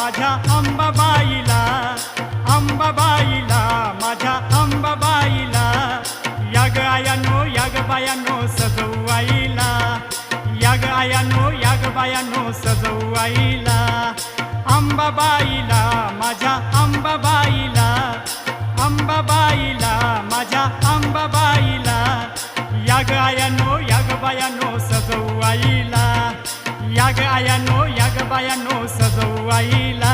माझ्या अंबाबाईला, अंबाबाईला, माझ्या अंबाबाईला, याग आयानो याग बायानो सजवू आईला, याग आयानो याग बायानो सजवू आईला, अंबाबाईला, माझ्या अंबाबाईला, अंबाबाईला, माझ्या अंबाबाईला, याग आयानो याग बायानो सजवू आईला, याग आयानो याग बायानो सजवू आईला.